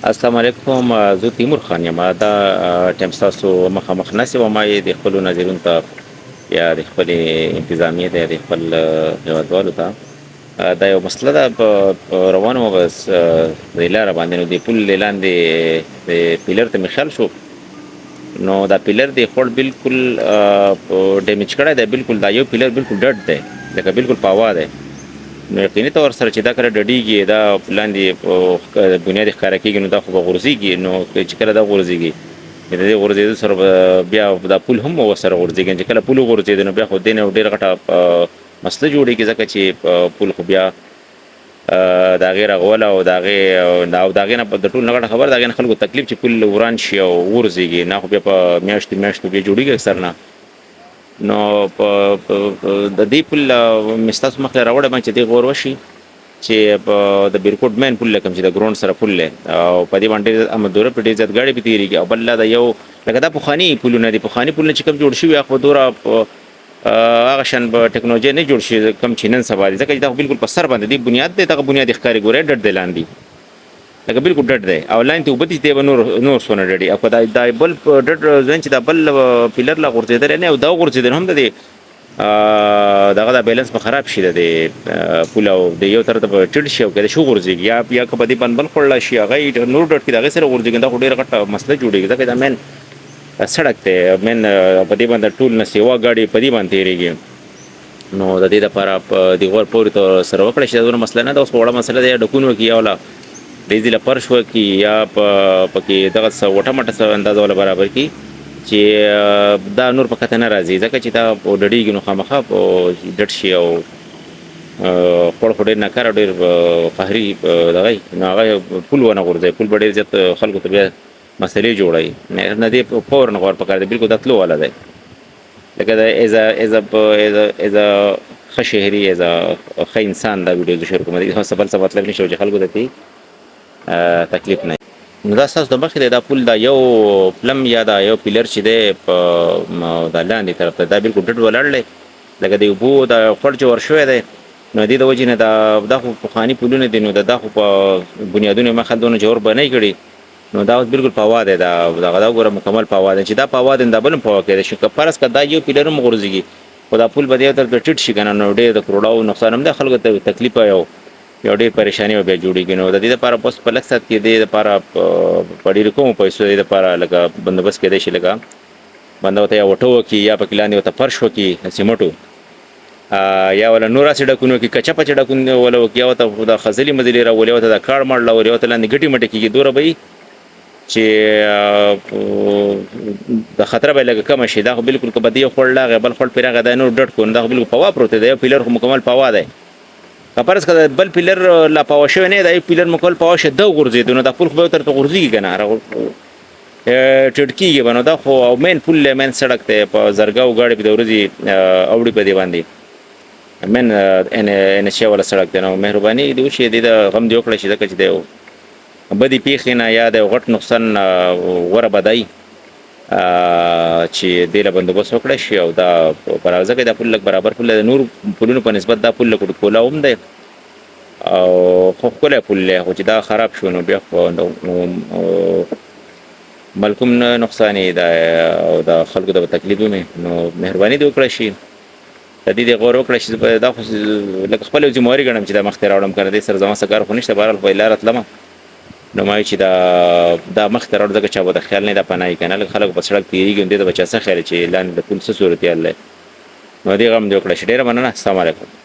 السلام علیکم. زه تیمور خان یم. دا ټایم ستاسو مخامخ ناست وم. ما یې د خپلو ناظرینو ته یا د خپلې انتظامیې ته یا د خپل هېوادوالو ته دا یو مسله ده. په روانو وه بس د لاره باندې، نو د پل د لاندې د پیلر ته مې خیال شو، نو دا پیلر د خوړ بالکل ډیمیج کړی دی. بالکل دا یو پیلر بالکل ډډ دی، لکه بالکل په هوا دی. نو یقیني طور سره چې دا کله ډډېږي، دا لاندې بنیاد ښکاره کېږي، نو دا خو به غورځېږي. نو چې کله دا غورځېږي، د دې غورځېدو سره به بیا دا پل هم ورسره غورځېږي. چې کله پل وغورځېد، نو بیا خو دې نه ډېره غټه مسله جوړېږي، ځکه چې پل خو بیا د هغې رغول او د هغې نه د ټولو نه غټه خبره، د هغې نه خلکو تکلیف چې پل وران شي او وغورځېږي، نه خو بیا په میاشتو بیا جوړېږي اکثر نه. نو د دې پل مې ستاسو مخې ته راوړی باندې چې دې غور وشي چې د بریکوټ مین پل کوم چې د ګراوند سره پل دی، او په دې باندې ډېر امدوره په ډېر زیات ګاډۍ پې تېرېږي. او بل دا یو لکه دا پخواني پلونه دي، پخواني پلونه چې کوم جوړ شوي خو دومره هغه شان په ټکنالوژۍ نه جوړ شي کوم چې نن سبا دي، ځکه چې دا بالکل په سر باندې دی بنیاد دی. دغه بنیاد ښکاري، ګورئ ډډ دی لاندې، لکه بالکل ډډ دی، او لاندې ته اوبه دي، دی به نور څونه ډډي. او که دا بل ډډ ځین چې دا بل پیلر لا غورځېدلی نه، او دا وغورځېدل هم د دې دغه دا بیلنس به خراب شي د دې پل، او د یو طرف ته به ټیټ شي او که د شو غورځېږي، یا که په دې باندې بل خوړلی شي، هغه نور ډډ کړي د هغې سره غورځېږي. دا خو ډېره غټه مسله جوړېږي، ځکه دا مین سړک دی، مین په دې باندې ټول نه سیوا ګاډي په دې باندې تېرېږي. نو د دې دپاره په دې غور پورې ته سره وکړی شي. دا دومره مسله نه ده، اوس په وړه مسله ده، یا ډکون وکړي، یا ولا ډیزي له فرش وکړي، یا پکې دغه څه وټه مټه څه اندازه ولا برابر کړي چې دا نور په کته نه راځي، ځکه چې دا ډډېږي نو خامخا ډډ شي. او خوړ خو ډېر ناکاره او ډېر قهري دغه نو هغه پل ونه غورځوي. پل به ډېر زیات خلکو ته بیا مسلې جوړوي. نه دې فوراً غور پکار دی، بالکل دا تلو والا دی، لکه دا ایز ا ښه شهري، ایز ا ښه انسان دا ویډیو زه شیر کوم. دې څه بل څه مطلب نشته چې خلکو ته تکلیف نه. نو دا ستاسو د مخې دی دا پل، دا یو پلم یا دا یو پیلر چې دی په دا لاندې طرف ته دا بالکل ډډ ولاړ دی، لکه د اوبو دا خوړ چې ور شوی دی. نو دې د وجې نه دا خو پخواني پلونه دي، نو دا خو په بنیادونو یې مخه دونه جوړ به نه کړي. نو دا اوس بالکل په هوا دی، دا وګوره مکمل په هوا دی. چې دا په هوا دی، دا بل هم په هوا کېدی شي. که فرض که دا یو پیلر هم غورځېږي، خو دا پل به د یو طرف ته ټیټ شي که نه، نو ډېر د کروړاو نقصان هم دی، خلکو ته تکلیف یو ډېر پریشاني به بیا جوړېږي. نو د دې دپاره بس په لږ ساعت کې دې دپاره په ډېرو کمو پیسو دې دپاره لکه بندوبست کېدی شي، لکه بنده ورته یا وټه وکړي، یا پکې لاندې ورته فرش وکړي د سیمټو، یا ولا نور هسې ډکون وکړي، کچه پچه ډکون ولا وکړي، یا ورته دا خځلې مځلې راولي، یا ورته دا کاړ ماړ راولي، یا ورته لاندې ګټې مټې کېږي. دومره به وي چې د خطره به یې لږه کمه شي. دا خو بالکل که به دې یو خوړ راغی، بل خوړ پرې راغی، دا نور ډډ کړو، نو دا خو بالکل په هوا پروت دی. دا یو پیلر خو مکمل په هوا دی. که فرض که بل پیلر لا په هوا شوی نه، دا یو پیلر مکمل په هوا شي، ده وغورځېدو، نو دا پل خو به یو طرف ته غورځېږي که نه، ټیټ کېږي به. نو دا خو او مین پل دی، مین سړک دی، په زرګاو ګاډي په د ورځې اوړي په دې باندې مین NH والا سړک دی. نو مهرباني دې وشي، دې د غم دې وکړی شي، ځکه چې د یو بدې پیښې نه یا د یو غټ نقصان غوره به دی چې دې له بندوبست وکړی شي. او دا ځکه دا پل لږ برابر پل دی، د نور پلونو په نسبت دا پل لږ کولاو هم دی، او خو ښکلی پل دی. خو چې دا خراب شو، نو بیا خو ملک هم نه نقصانې ده، او د خلکو ته به تکلیف وي. نو مهرباني دې وکړی شي، د دې غور وکړی شي. دا خو لکه خپله یو ذمهواري ګڼم چې دا مخکې راوړم، که نه دې سره زما څه کار خو نشته. بهرحال په لاره تلمه، نو ما وایي چې دا مخکې راوړ، ځکه چا به د خیال نه دا پناه وي که نه. لږ خلک په سړک تېرېږي، نو دې ته به چا څه خیال چې لاندې د پل څه صورتحال دی. نو دې غم دې وکړی شي. ډېره مننه. السلام علیکم.